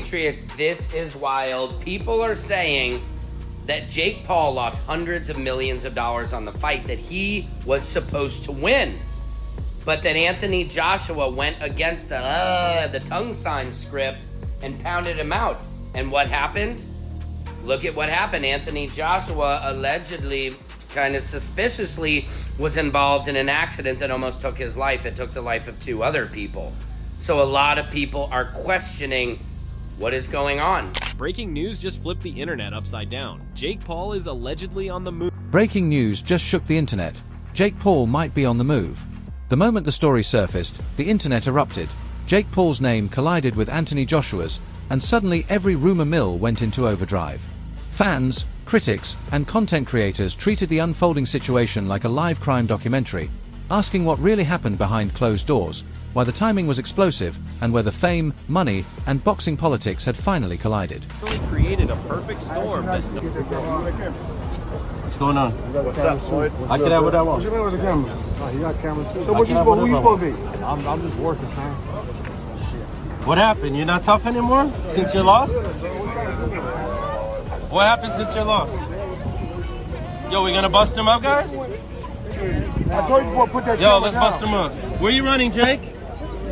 Patriots, this is wild. People are saying that Jake Paul lost hundreds of millions of dollars on the fight that he was supposed to win. But that Anthony Joshua went against the tongue sign script and pounded him out. And what happened? Look at what happened. Anthony Joshua allegedly, kind of suspiciously, was involved in an accident that almost took his life. It took the life of 2 other people. So a lot of people are questioning what is going on. Breaking news just flipped the internet upside down. Jake Paul is allegedly on the move. Breaking news just shook the internet. Jake Paul might be on the move. The moment the story surfaced, the internet erupted. Jake Paul's name collided with Anthony Joshua's, and suddenly every rumor mill went into overdrive. Fans, critics, and content creators treated the unfolding situation like a live crime documentary, asking what really happened behind closed doors, why the timing was explosive, and whether fame, money, and boxing politics had finally collided. Really created a perfect storm. What's going on? What's up, Floyd? I can have what I want. What you mean with the camera? Oh, you got cameras too. So what you supposed, who you supposed to be? I'm just working, man. What happened? You're not tough anymore since your loss? What happened since your loss? Yo, we gonna bust him up, guys? I told you before, put that Yo, let's bust him up. Where you running, Jake?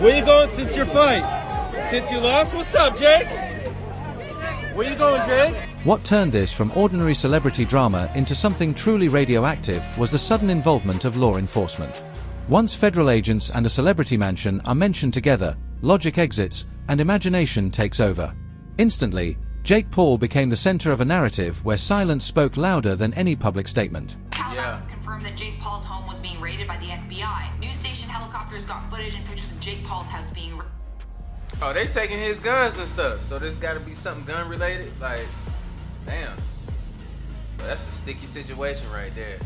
Where you going since your fight? Since you lost? What's up, Jake? Where you going, Jake? What turned this from ordinary celebrity drama into something truly radioactive was the sudden involvement of law enforcement. Once federal agents and a celebrity mansion are mentioned together, logic exits, and imagination takes over. Instantly, Jake Paul became the center of a narrative where silence spoke louder than any public statement. Calabasas confirmed that Jake Paul's home was being raided by the FBI. News station helicopters got footage and pictures of Jake Paul's house being raided. Oh, they taking his guns and stuff. So there's got to be something gun related. Like, damn. Well, that's a sticky situation right there.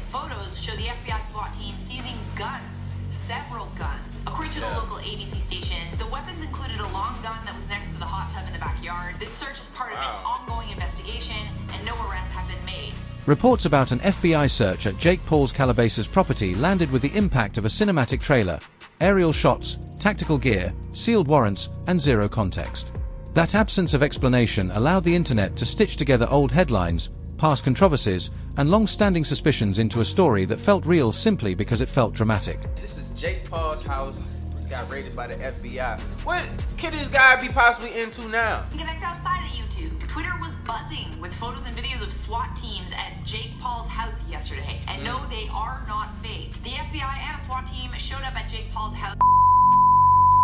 Photos show the FBI SWAT team seizing guns, several guns. According to the local ABC station, the weapons included a long gun that was next to the hot tub in the backyard. This search is part of an ongoing investigation, and no arrests have been made. Reports about an FBI search at Jake Paul's Calabasas property landed with the impact of a cinematic trailer, aerial shots, tactical gear, sealed warrants, and zero context. That absence of explanation allowed the internet to stitch together old headlines, past controversies, and long-standing suspicions into a story that felt real simply because it felt dramatic. This is Jake Paul's house. It got raided by the FBI. What could this guy be possibly into now? Connect outside of YouTube. Twitter was buzzing with photos and videos of SWAT teams at Jake Paul's house yesterday. And no, they are not fake. The FBI and a SWAT team showed up at Jake Paul's house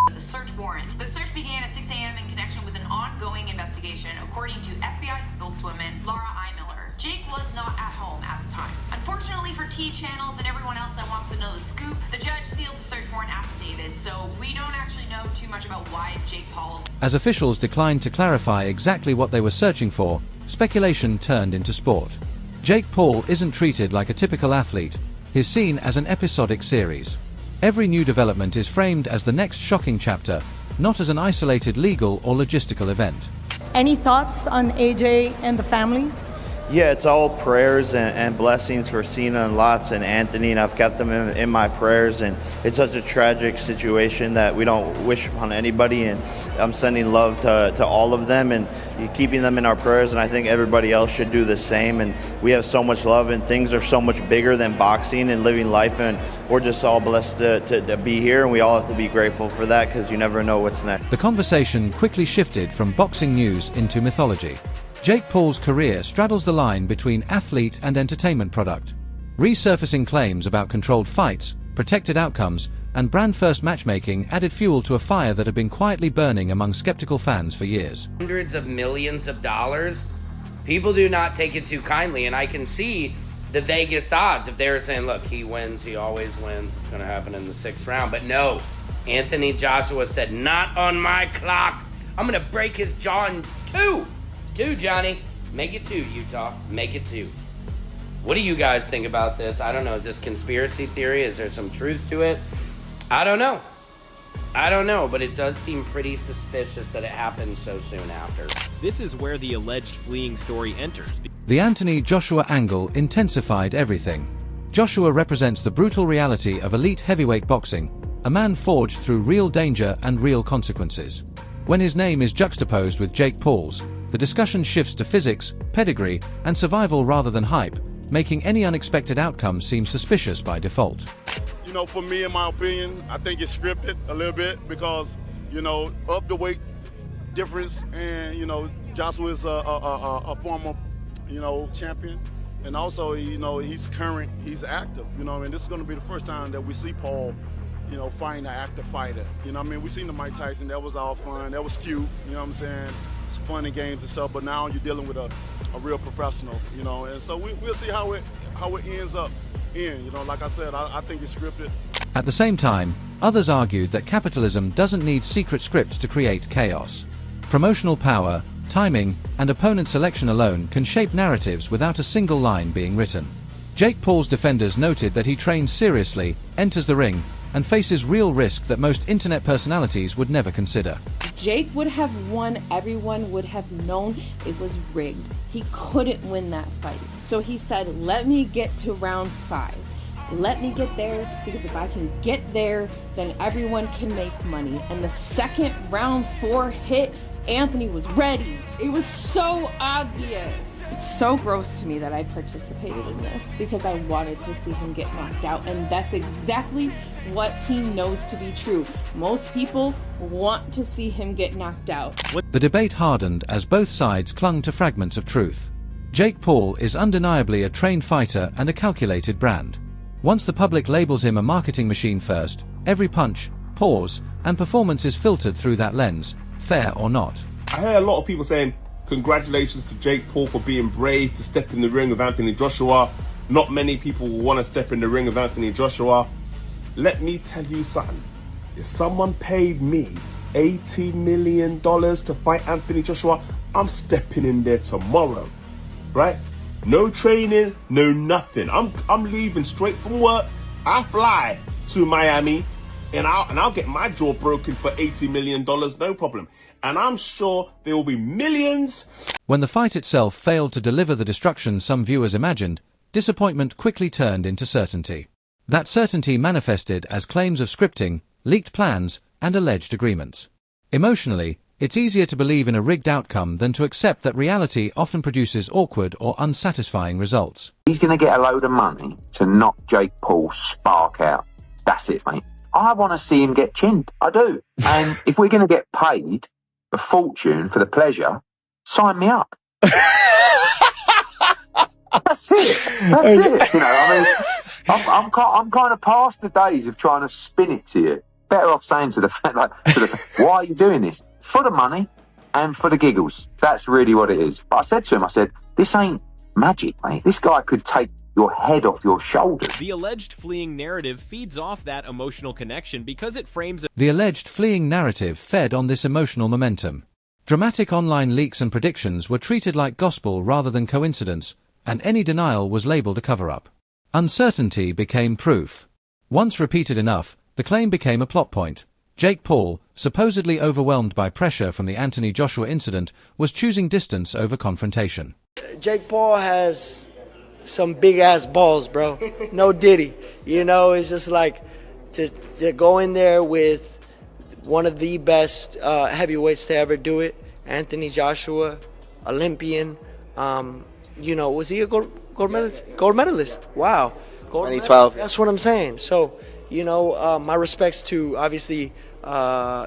with a search warrant. The search began at 6 a.m. in connection with an ongoing investigation, according to FBI spokeswoman Laura I. Miller. Jake was not at home at the time. Unfortunately for T channels and everyone else that wants to know the scoop, the judge sealed the search warrant affidavit, so we don't actually know too much about why Jake Paul's... As officials declined to clarify exactly what they were searching for, speculation turned into sport. Jake Paul isn't treated like a typical athlete. He's seen as an episodic series. Every new development is framed as the next shocking chapter, not as an isolated legal or logistical event. Any thoughts on AJ and the families? Yeah, it's all prayers and blessings for Cena and Lots and Anthony, and I've kept them in my prayers, and it's such a tragic situation that we don't wish upon anybody, and I'm sending love to all of them and keeping them in our prayers, and I think everybody else should do the same. And we have so much love, and things are so much bigger than boxing and living life, and we're just all blessed to be here, and we all have to be grateful for that because you never know what's next. The conversation quickly shifted from boxing news into mythology. Jake Paul's career straddles the line between athlete and entertainment product. Resurfacing claims about controlled fights, protected outcomes, and brand-first matchmaking added fuel to a fire that had been quietly burning among skeptical fans for years. Hundreds of millions of dollars. People do not take it too kindly, and I can see the Vegas odds. If they're saying, look, he wins, he always wins, it's going to happen in the 6th round. But no, Anthony Joshua said, not on my clock. I'm going to break his jaw in two. Two, Johnny. Make it 2, Utah. Make it 2. What do you guys think about this? I don't know. Is this conspiracy theory? Is there some truth to it? I don't know. But it does seem pretty suspicious that it happened so soon after. This is where the alleged fleeing story enters. The Anthony Joshua angle intensified everything. Joshua represents the brutal reality of elite heavyweight boxing, a man forged through real danger and real consequences. When his name is juxtaposed with Jake Paul's, the discussion shifts to physics, pedigree, and survival rather than hype, making any unexpected outcome seem suspicious by default. You know, for me, in my opinion, I think it's scripted a little bit because, you know, of the weight difference, and, you know, Joshua is a former, you know, champion. And also, you know, he's current, he's active, you know, and this is going to be the first time that we see Paul, you know, fighting an active fighter. You know what I mean? We seen the Mike Tyson, that was all fun, that was cute, you know what I'm saying? It's fun and games and stuff, but now you're dealing with a real professional, you know, and so we'll see how it ends up in, you know, like I said, I think it's scripted. At the same time, others argued that capitalism doesn't need secret scripts to create chaos. Promotional power, timing, and opponent selection alone can shape narratives without a single line being written. Jake Paul's defenders noted that he trains seriously, enters the ring, and faces real risk that most internet personalities would never consider. Jake would have won, everyone would have known it was rigged. He couldn't win that fight. So he said, let me get to round 5. Let me get there, because if I can get there, then everyone can make money. And the second round 4 hit, Anthony was ready. It was so obvious. It's so gross to me that I participated in this because I wanted to see him get knocked out, and that's exactly what he knows to be true. Most people want to see him get knocked out. The debate hardened as both sides clung to fragments of truth. Jake Paul is undeniably a trained fighter and a calculated brand. Once the public labels him a marketing machine first, every punch, pause, and performance is filtered through that lens, fair or not. I hear a lot of people saying, congratulations to Jake Paul for being brave to step in the ring with Anthony Joshua. Not many people will want to step in the ring with Anthony Joshua. Let me tell you something. If someone paid me $80 million to fight Anthony Joshua, I'm stepping in there tomorrow, right? No training, no nothing. I'm leaving straight from work. I fly to Miami, and I'll get my jaw broken for $80 million, no problem. And I'm sure there will be millions. When the fight itself failed to deliver the destruction some viewers imagined, disappointment quickly turned into certainty. That certainty manifested as claims of scripting, leaked plans, and alleged agreements. Emotionally, it's easier to believe in a rigged outcome than to accept that reality often produces awkward or unsatisfying results. He's going to get a load of money to knock Jake Paul's spark out. That's it, mate. I want to see him get chinned. I do. And if we're going to get paid a fortune for the pleasure, sign me up. That's it. That's it. You know, I mean, I'm kind of past the days of trying to spin it to you. Better off saying to the fan, why are you doing this? For the money and for the giggles. That's really what it is. But I said to him, this ain't magic, mate. This guy could take your head off your shoulders. The alleged fleeing narrative feeds off that emotional connection because it frames a The alleged fleeing narrative fed on this emotional momentum. Dramatic online leaks and predictions were treated like gospel rather than coincidence, and any denial was labeled a cover-up. Uncertainty became proof. Once repeated enough, the claim became a plot point. Jake Paul, supposedly overwhelmed by pressure from the Anthony Joshua incident, was choosing distance over confrontation. Jake Paul has some big ass balls, bro. No diddy. You know, it's just like to go in there with one of the best heavyweights to ever do it, Anthony Joshua, Olympian. You know, was he a gold medalist? Gold medalist. Wow. 2012. That's what I'm saying. So, you know, my respects to obviously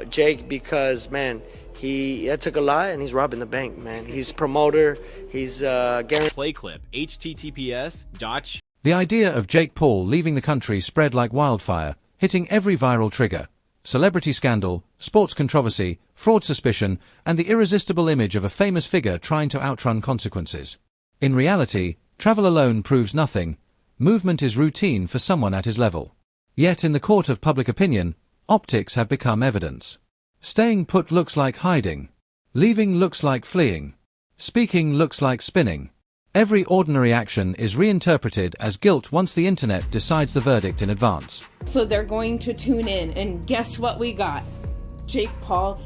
Jake, because man, that took a lot, and he's robbing the bank, man. He's promoter. He's guaranteed. play clip. https:// The idea of Jake Paul leaving the country spread like wildfire, hitting every viral trigger. Celebrity scandal, sports controversy, fraud suspicion, and the irresistible image of a famous figure trying to outrun consequences. In reality, travel alone proves nothing. Movement is routine for someone at his level. Yet in the court of public opinion, optics have become evidence. Staying put looks like hiding. Leaving looks like fleeing. Speaking looks like spinning. Every ordinary action is reinterpreted as guilt once the internet decides the verdict in advance. So they're going to tune in, and guess what we got? Jake Paul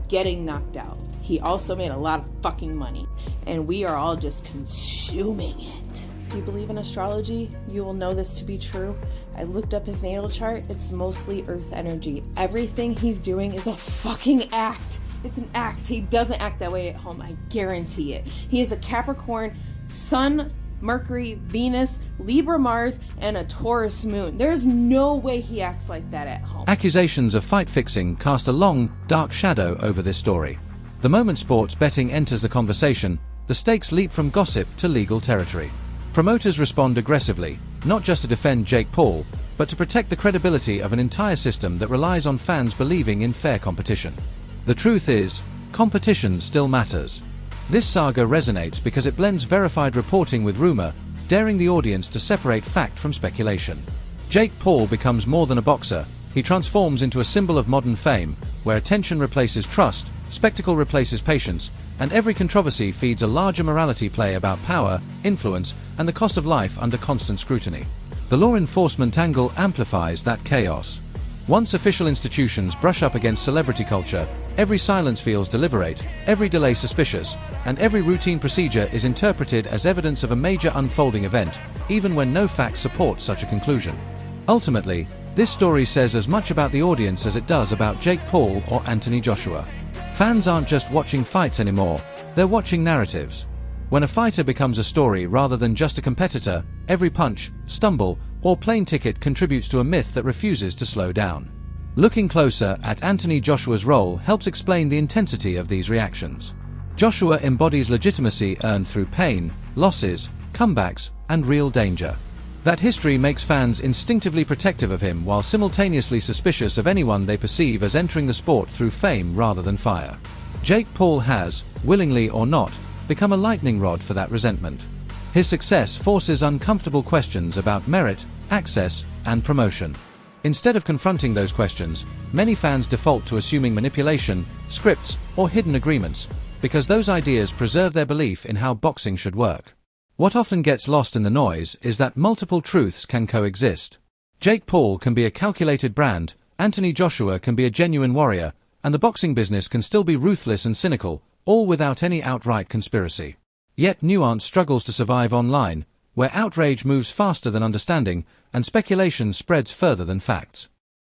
getting knocked out. He also made a lot of fucking money, and we are all just consuming it. If you believe in astrology, you will know this to be true. I looked up his natal chart. It's mostly earth energy. Everything he's doing is a fucking act It's an act. He doesn't act that way at home. I guarantee it. He is a Capricorn, Sun, Mercury, Venus, Libra, Mars, and a Taurus moon. There's no way he acts like that at home. Accusations of fight fixing cast a long, dark shadow over this story. The moment sports betting enters the conversation, the stakes leap from gossip to legal territory. Promoters respond aggressively, not just to defend Jake Paul, but to protect the credibility of an entire system that relies on fans believing in fair competition. The truth is, competition still matters. This saga resonates because it blends verified reporting with rumor, daring the audience to separate fact from speculation. Jake Paul becomes more than a boxer. He transforms into a symbol of modern fame, where attention replaces trust, spectacle replaces patience, and every controversy feeds a larger morality play about power, influence, and the cost of life under constant scrutiny. The law enforcement angle amplifies that chaos. Once official institutions brush up against celebrity culture, every silence feels deliberate, every delay suspicious, and every routine procedure is interpreted as evidence of a major unfolding event, even when no facts support such a conclusion. Ultimately, this story says as much about the audience as it does about Jake Paul or Anthony Joshua. Fans aren't just watching fights anymore, they're watching narratives. When a fighter becomes a story rather than just a competitor, every punch, stumble, or plane ticket contributes to a myth that refuses to slow down. Looking closer at Anthony Joshua's role helps explain the intensity of these reactions. Joshua embodies legitimacy earned through pain, losses, comebacks, and real danger. That history makes fans instinctively protective of him while simultaneously suspicious of anyone they perceive as entering the sport through fame rather than fire. Jake Paul has, willingly or not, become a lightning rod for that resentment. His success forces uncomfortable questions about merit, access, and promotion. Instead of confronting those questions, many fans default to assuming manipulation, scripts, or hidden agreements, because those ideas preserve their belief in how boxing should work. What often gets lost in the noise is that multiple truths can coexist. Jake Paul can be a calculated brand, Anthony Joshua can be a genuine warrior, and the boxing business can still be ruthless and cynical, all without any outright conspiracy. Yet nuance struggles to survive online, where outrage moves faster than understanding, and speculation spreads further than facts.